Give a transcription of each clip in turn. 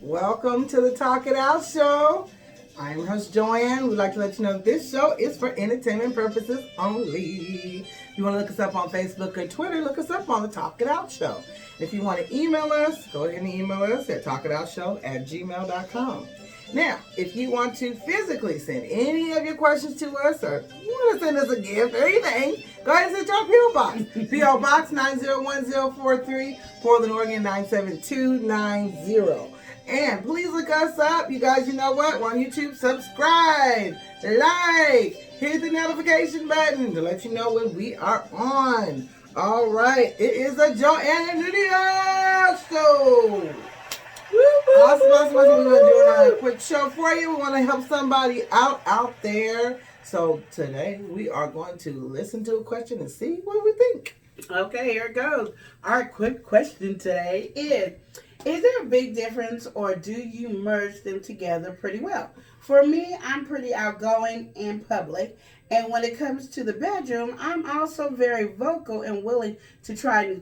Welcome to the Talk It Out Show. I'm your host, Joanne. We'd like to let you know this show is for entertainment purposes only. If you want to look us up on Facebook or Twitter, look us up on the Talk It Out Show. If you want to email us, go ahead and email us at talkitoutshow@gmail.com. Now, if you want to physically send any of your questions to us, or you want to send us a gift or anything, go ahead and send your P.O. Box. P.O. Box 901043, Portland, Oregon 97290. And please look us up. You guys, you know what? We're on YouTube. Subscribe, like, hit the notification button to let you know when we are on. All right. It is a Joanne and Lydia show. Awesome. We're going to do a quick show for you. We want to help somebody out there. So today we are going to listen to a question and see what we think. Okay, here it goes. Our quick question today is there a big difference or do you merge them together pretty well? For me, I'm pretty outgoing in public. And when it comes to the bedroom, I'm also very vocal and willing to try new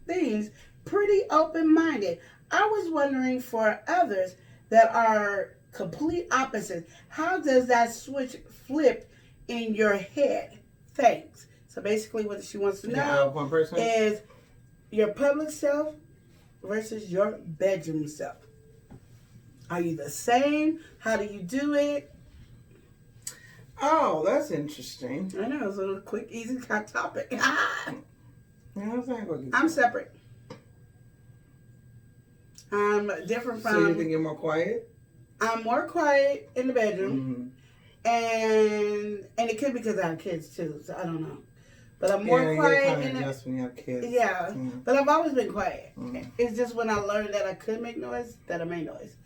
things, pretty open-minded. I was wondering for others that are complete opposites, how does that switch flip in your head? Thanks. So basically what she wants to know one person is your public self versus your bedroom self. Are you the same? How do you do it? Oh, that's interesting. I know, it's a quick, easy topic. I'm separate. I'm different from... So you think you're more quiet? I'm more quiet in the bedroom. Mm-hmm. And it could be because I have kids too, so I don't know. But I'm more quiet in just when you have kids. Yeah, but I've always been quiet. Mm-hmm. It's just when I learned that I could make noise, that I made noise.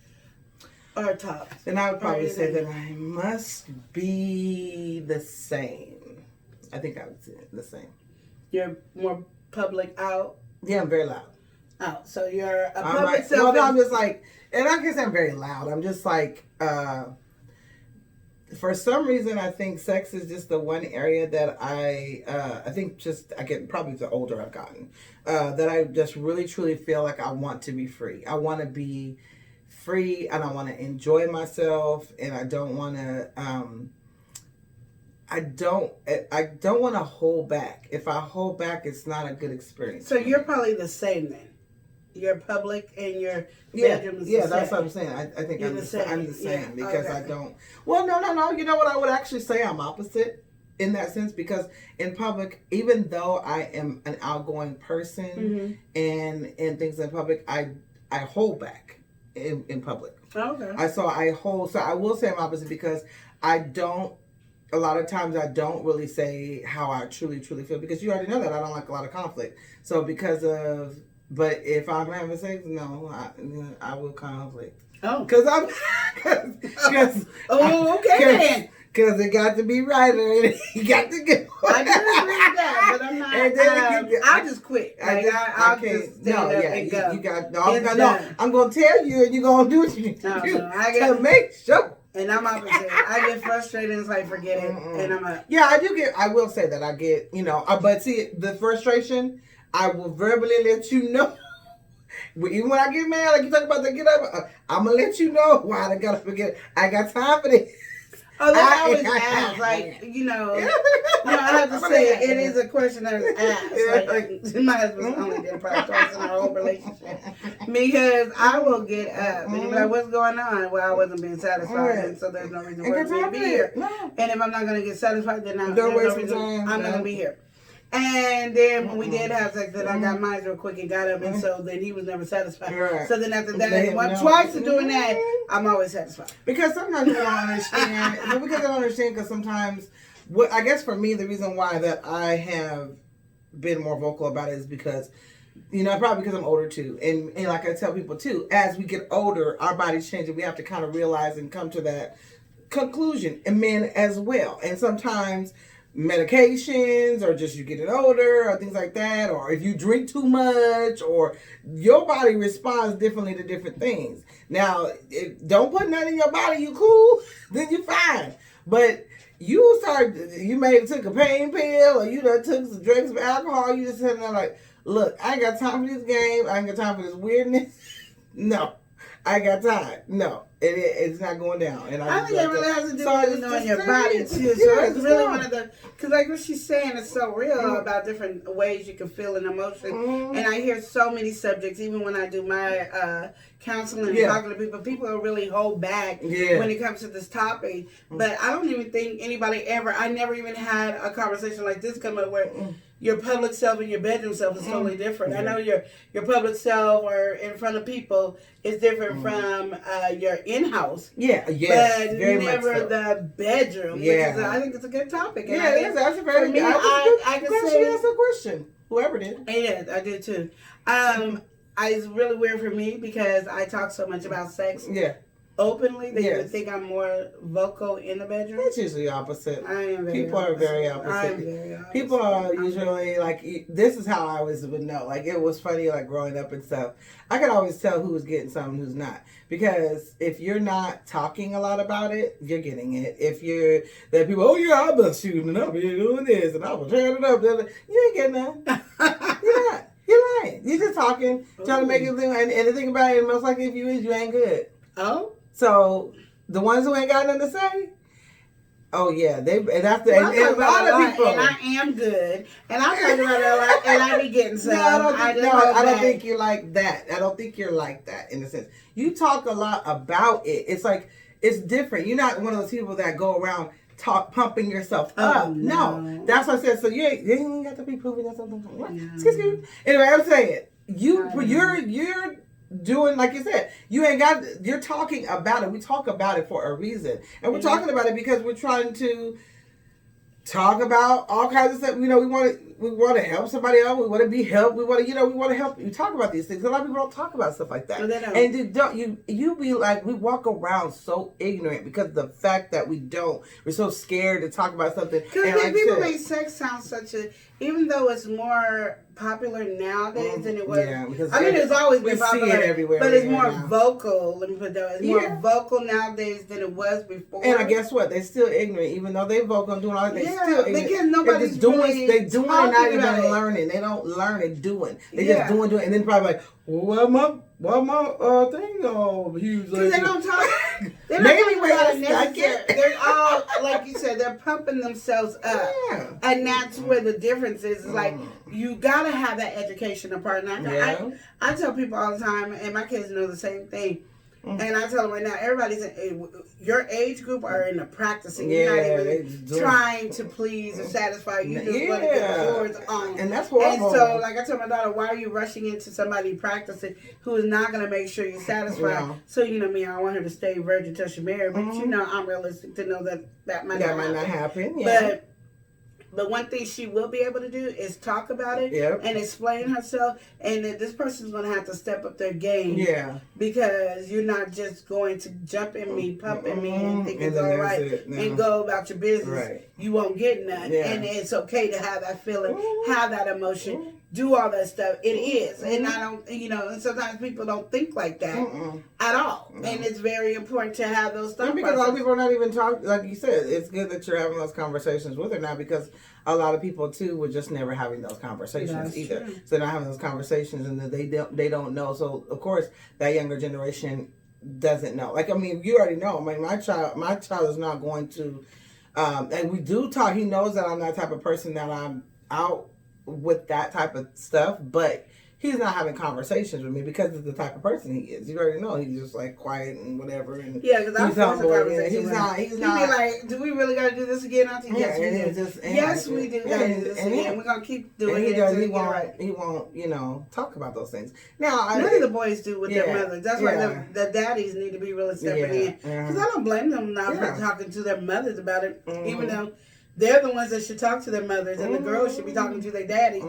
Or talk. Then I would probably say that I must be the same. I think I would say the same. You're more public out? Yeah, I'm very loud. Out. So you're a public self. Well, no, I'm just like, and I guess I'm very loud. I'm just like, for some reason, I think sex is just the one area that I think I get probably the older I've gotten, that I just really truly feel like I want to be free. I want to be free and I want to enjoy myself, and I don't want to, I don't want to hold back. If I hold back, it's not a good experience. So you're probably the same then. Your public and your bedroom is the same. That's what I'm saying. I think I'm the same because okay. I don't. Well, no. You know what? I would actually say I'm opposite in that sense, because in public, even though I am an outgoing person and things in public, I hold back in public. Okay. So I will say I'm opposite because I don't. A lot of times I don't really say how I truly feel, because you already know that I don't like a lot of conflict. So but if I'm having sex, no, I will conflict. Oh. Because okay then. Because it got to be right, and you got to go. I do agree with that, but I'm not. I'll just quit. I'll just stand up and go. You got I'm going to tell you, and you're going to do what you do to make sure. And I'm opposite. I get frustrated and it's like, forget it. And I'm a... Yeah, I will say that I get, but see, the frustration, I will verbally let you know. Even when I get mad, like you talk about the get up, I'm going to let you know why I got to forget. I got time for this. Oh, that's always asked. Like, I have to say, it is a question that is asked. Like, my husband's only did probably twice in our whole relationship. Because I will get up and be like, what's going on? Well, I wasn't being satisfied, and so there's no reason for me to be here. And if I'm not going to get satisfied, then I'm not going to be here. And then when we did have sex, then I got mine real quick and got up, and so then he was never satisfied. Right. So then after that, twice of doing that, I'm always satisfied. Because sometimes you don't understand. Because I don't understand, because sometimes, I guess for me, the reason why that I have been more vocal about it is because, probably because I'm older too. And like I tell people too, as we get older, our bodies change, and we have to kind of realize and come to that conclusion, and men as well. And sometimes medications, or just you getting older, or things like that, or if you drink too much, or your body responds differently to different things. Now, don't put nothing in your body, you cool, then you're fine. But you may have took a pain pill, or you done took some drinks of alcohol, you just sitting there like, look, I ain't got time for this game, I ain't got time for this weirdness. No. I ain't got time. No, it's not going down. And I think it really has to do with knowing your body too. So Yeah, it's really one of the, because like what she's saying is so real about different ways you can feel an emotion. Mm-hmm. And I hear so many subjects, even when I do my counseling and talking to people really hold back when it comes to this topic. But I don't even think anybody I never even had a conversation like this come up where your public self and your bedroom self is totally different. I know your public self or in front of people is different from your in-house. Yes, but very never much so. the bedroom. Yeah. Which I think it's a good topic. And Yeah, it is. That's a very for me, good. I can glad say she asked a question. Whoever did. yes, I did too. It's really weird for me because I talk so much about sex openly that you would think I'm more vocal in the bedroom. It's usually opposite. I am very People opposite. are very opposite. I am very opposite. People are usually like, this is how I always would know. Like, it was funny, like, growing up and stuff. I could always tell who was getting something, who's not. Because if you're not talking a lot about it, you're getting it. If you're, that people, oh yeah, I've been shooting up, you're doing this, and I was tearing it up. You ain't getting none. You're not. You're lying. You're just talking, trying to make it thing. And the thing about it, most likely if you is, you ain't good. Oh? So the ones who ain't got nothing to say, oh yeah, and that's the Well, and a lot of people. And I am good, and I talk about it a lot, and I be getting some. I don't think you're like that. I don't think you're like that in a sense. You talk a lot about it. It's like it's different. You're not one of those people that go around pumping yourself up. No, that's what I said. So you ain't got to be proving that something. What? No. Excuse me. Anyway, I'm saying you're doing, like you said, you're talking about it. We talk about it for a reason. And we're talking about it because we're trying to talk about all kinds of stuff. You know, we want to help somebody else. We want to be helped. We want to help. You talk about these things. A lot of people don't talk about stuff like that. No, they don't. And you be like, we walk around so ignorant because of the fact that we're so scared to talk about something. Because people make sex sound even though it's more popular nowadays than it was. Yeah, because it's always been popular. We see it everywhere. But it's more vocal. Let me put that. It's more vocal nowadays than it was before. And guess what? They're still ignorant, even though they vocal and doing all that. They still ignorant. Because nobody's they doing and not even it. learning. They don't learn and doing. They just doing, and then probably like, well, my thing all huge. Because they don't talk. They're not talking about it necessarily. They're all, like you said, they're pumping themselves up. Yeah. And that's where the difference is. It's like, you got to have that education part. And I tell people all the time, and my kids know the same thing. And I tell them right now, everybody's your age group are in the practicing. You're not even trying to please or satisfy. You just want to get yours on. And that's horrible. And so, like I tell my daughter, why are you rushing into somebody practicing who is not going to make sure you're satisfied? Yeah. So, you know me, I want her to stay virgin until she's married. But, you know, I'm realistic to know that might not happen. Yeah. But one thing she will be able to do is talk about it and explain herself. And that this person's going to have to step up their game. Yeah. Because you're not just going to jump in me, pump in me, and think it's all right and go about your business. Right. You won't get none. Yeah. And it's okay to have that feeling, have that emotion, do all that stuff. It is. And I don't, and sometimes people don't think like that at all. No. And it's very important to have those thoughts. Because a lot of people are not even talking, like you said, it's good that you're having those conversations with her now because a lot of people too were just never having those conversations either. True. So they're not having those conversations and they don't know. So of course that younger generation doesn't know. Like, I mean, you already know. I mean, my child is not going to, and we do talk, he knows that I'm that type of person that I'm out with that type of stuff, but he's not having conversations with me because of the type of person he is. You already know he's just like quiet and whatever. And because I'm forcing conversation. He's not. He'd be like, "Do we really got to do this again?" Auntie? Yes, we do. Got to do this again. We're gonna keep doing it. He won't, talk about those things. Now, none of the boys do with their mothers. That's why the daddies need to be really stepping in. Because I don't blame them not for talking to their mothers about it, even though they're the ones that should talk to their mothers, and the girls should be talking to their daddies,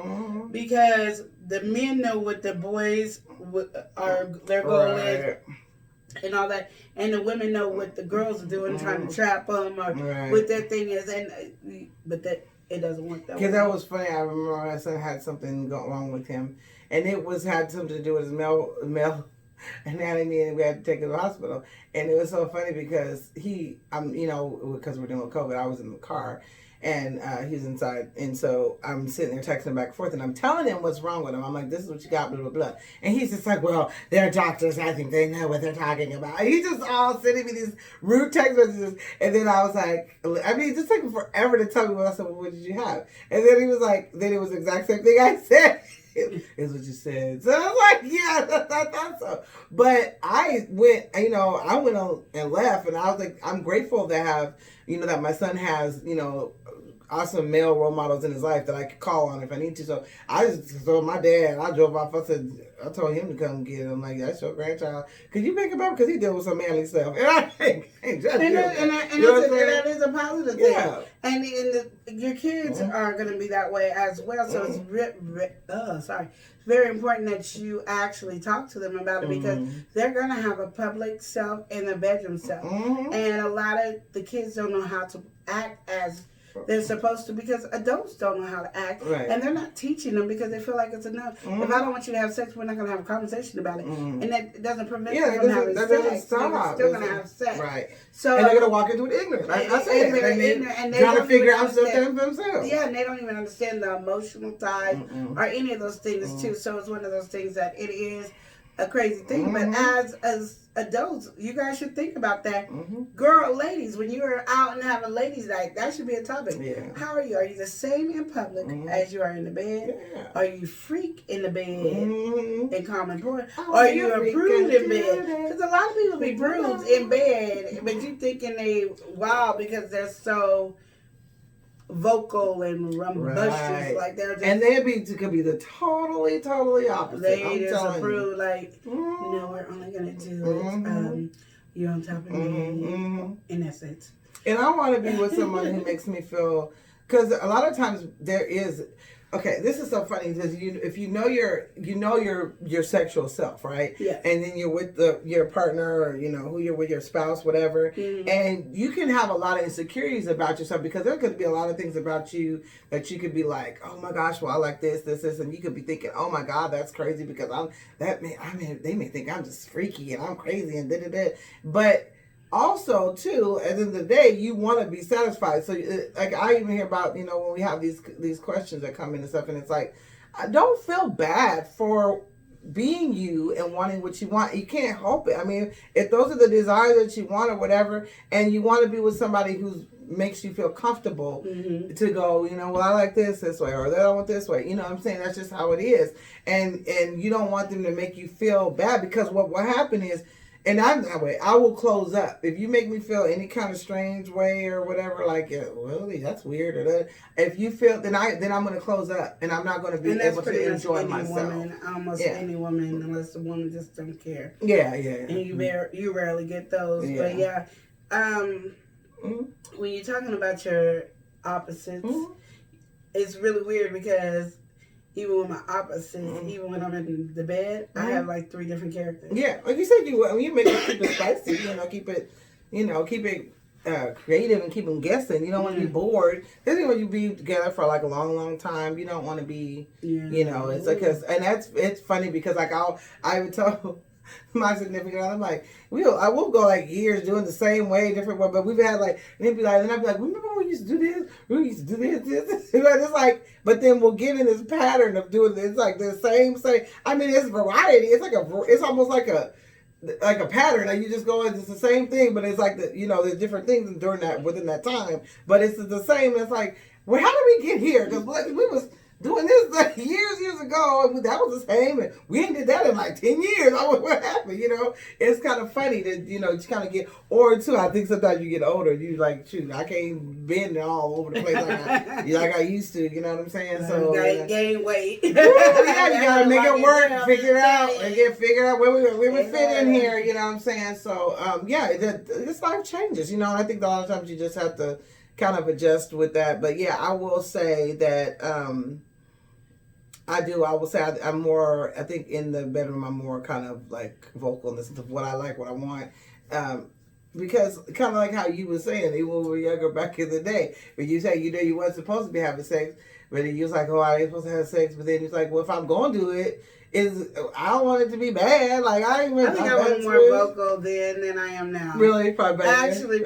because the men know what the boys their goal is, and all that, and the women know what the girls are doing, trying to trap them or what their thing is, but that it doesn't work that way. Because that was funny. I remember my son had something go wrong with him, and it had something to do with his male anatomy, and we had to take him to the hospital. And it was so funny because because we're doing COVID, I was in the car, and he's inside. And so I'm sitting there texting him back and forth, and I'm telling him what's wrong with him. I'm like, this is what you got, blah, blah, blah. And he's just like, well, they're doctors. I think they know what they're talking about. And he's just all sending me these rude text messages. And then I was like, I mean, it just took him forever to tell me what I said. Well, what did you have? And then he was like, then it was the exact same thing I said. Is what you said. So I was like, yeah, I thought so. But I went, I went on and left, and I was like, I'm grateful to have, that my son has, awesome male role models in his life that I could call on if I need to. So I just told my dad, I drove off, I told him to come get him. Like, that's your grandchild. Could you pick him up? Because he deals with some manly stuff. And I ain't just and that is a positive thing. Yeah. And your kids are going to be that way as well. So it's very important that you actually talk to them about it, because they're going to have a public self and a bedroom self. And a lot of the kids don't know how to act as they're supposed to, because adults don't know how to act, and they're not teaching them because they feel like it's enough. If I don't want you to have sex, we're not going to have a conversation about it, and that doesn't prevent them from having sex. They're still going to have sex, right? So and they're going to walk into it ignorant. I say ignorant, and they trying to figure out stuff themselves. Yeah, and they don't even understand the emotional side or any of those things too. So it's one of those things that it is a crazy thing, but as adults, you guys should think about that. Girl, ladies, when you're out and having ladies night, that should be a topic. Yeah. How are you? Are you the same in public as you are in the bed? Yeah. Are you freak in the bed in common point? Are you a prude in bed? Because a lot of people be prudes in bed, but you thinking they wow because they're so vocal and rambunctious, like they're just, and they could be the totally opposite. They just approve, like, no, we're only gonna do it. You're on top of me, in essence. And I want to be with someone who makes me feel, because a lot of times there is. Okay, this is so funny because if you know your sexual self, right? Yeah. And then you're with your partner, or who you're with, your spouse, whatever, and you can have a lot of insecurities about yourself, because there could be a lot of things about you that you could be like, oh my gosh, well I like this, and you could be thinking, oh my God, that's crazy because they may think I'm just freaky and I'm crazy and da. But also, too, at the end of the day, you want to be satisfied. So, like, I even hear about, when we have these questions that come in and stuff, and it's like, don't feel bad for being you and wanting what you want. You can't help it. I mean, if those are the desires that you want or whatever, and you want to be with somebody who makes you feel comfortable to go, well, I like this way, or I want this way. You know what I'm saying? That's just how it is. And you don't want them to make you feel bad, because what will happen is, and I'm that way, I will close up. If you make me feel any kind of strange way or whatever, like, well, that's weird, or that, if you feel, then I'm going to close up, and I'm not going to be able to enjoy myself. Almost any woman, unless the woman just don't care. Yeah. And you rarely get those. Yeah. But when you're talking about your opposites, it's really weird, because even with my opposites, even when I'm in the bed, I have like 3 different characters. Yeah, like you said, you make it keep it spicy. Keep it creative and keep them guessing. You don't want to be bored. Especially when you be together for like a long, long time. You don't want to be, it's like, and it's funny because like I would tell my significant other, I'm like, I will go like years doing the same way, different way, but we've had like, and I'd be like, remember when we used to do this? We used to do this. It's like, but then we'll get in this pattern of doing this, like the same. I mean, it's variety. It's like it's almost like a pattern. Like you just go, it's the same thing, but it's like there's different things within that time, but it's the same. It's like, well, how did we get here? Because we was doing this like years ago, and that was the same, and we ain't did that in like 10 years. What happened? It's kind of funny to just kind of get, or too, I think sometimes you get older, you like, shoot, I can't bend all over the place like I used to. You know what I'm saying? So gain weight. You gotta make it work, figure out where we fit in here. You know what I'm saying? So this life changes. And I think a lot of times you just have to kind of adjust with that. But yeah, I will say that I will say I'm more, I think in the bedroom I'm more kind of like vocal in the sense of what I like, what I want. Because kind of like how you were saying, even when we were younger back in the day, when you say, you weren't supposed to be having sex, but you was like, oh, I ain't supposed to have sex. But then it's like, well, if I'm going to do it, I don't want it to be bad. Like I think I was more vocal then than I am now. Really, probably better. Actually,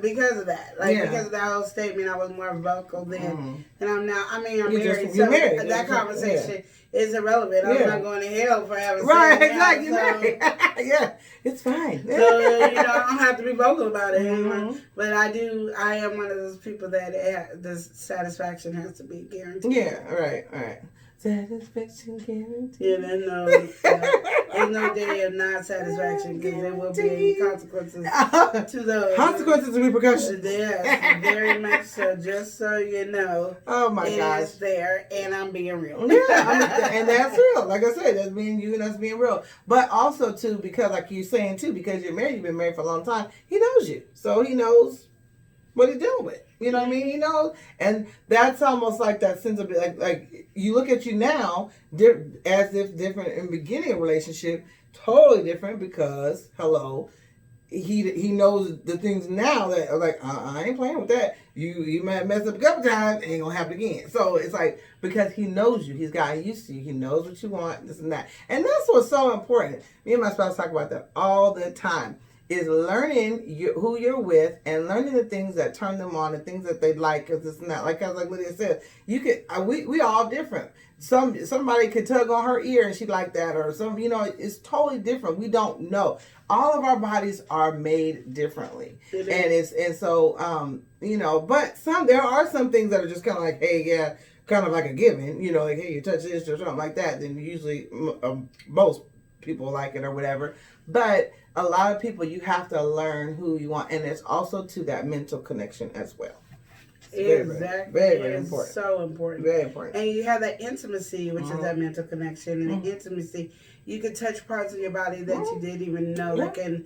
because of that, because of that whole statement, I was more vocal then than I'm now. I mean, I'm married, so married. That conversation is irrelevant. I'm not going to hell for having right, sex. Exactly. So, yeah, it's fine. So I don't have to be vocal about it. But I am one of those people that the satisfaction has to be guaranteed. Yeah, right. Satisfaction guaranteed. Yeah, there's no day of not satisfaction because there will be consequences to those. Consequences and repercussions. Yes, very much so. Just so you know. Oh my gosh. It's there, and I'm being real. And that's real. Like I said, that's being you and that's being real. But also too, because like you're saying too, because you're married, you've been married for a long time. He knows you, so he knows what he's dealing with. You know what I mean? You know, and that's almost like that sense of like you look at you now as if different in the beginning of a relationship, totally different because he knows the things now that are like I ain't playing with that. You might mess up a couple times, ain't gonna happen again. So it's like because he knows you, he's gotten used to you, he knows what you want, this and that, and that's what's so important. Me and my spouse talk about that all the time. Is learning who you're with and learning the things that turn them on and things that they like, because it's not like Lydia said, you could we all different. Somebody could tug on her ear and she like that, or some it's totally different. We don't know. All of our bodies are made differently, and so but there are some things that are just kind of like, hey, yeah, kind of like a given, like, hey, you touch this or something like that, then usually most people like it or whatever. But a lot of people, you have to learn who you want, and it's also to that mental connection as well. Exactly. Very important. So important. Very important. And you have that intimacy, which is that mental connection, and the intimacy. You can touch parts of your body that you didn't even know that can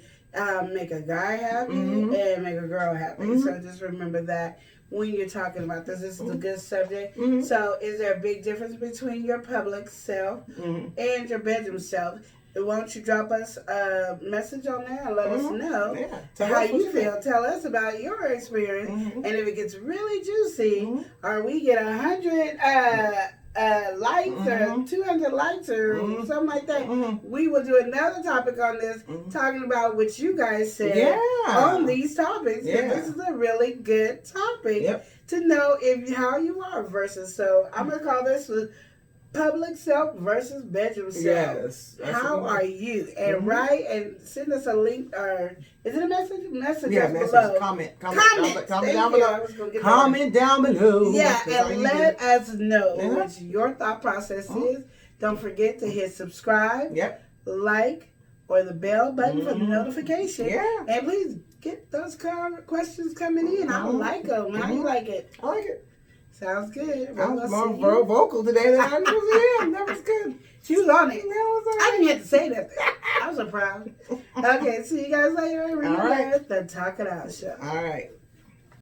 make a guy happy and make a girl happy. So just remember that when you're talking about this. This is a good subject. So is there a big difference between your public self and your bedroom self? Why don't you drop us a message on there and let us know how you feel. Tell us about your experience. And if it gets really juicy, or we get 100 likes or 200 likes or something like that, we will do another topic on this, talking about what you guys said on these topics. This is a really good topic to know how you are versus. So I'm going to call this public self versus bedroom self. Yes. How are you? And write and send us a link, or is it a message? Message us below. Comment down below. Comment down below. Yeah, and let us know what your thought process is. Don't forget to hit subscribe, like, or the bell button for the notification. And please get those questions coming in. I like them. How do you like it? I like it. Sounds good. I was more vocal today than I usually am. That was good. She was on it. I didn't have to say that. I was so proud. Okay, see you guys later. Remember the Talk It Out Show. All right.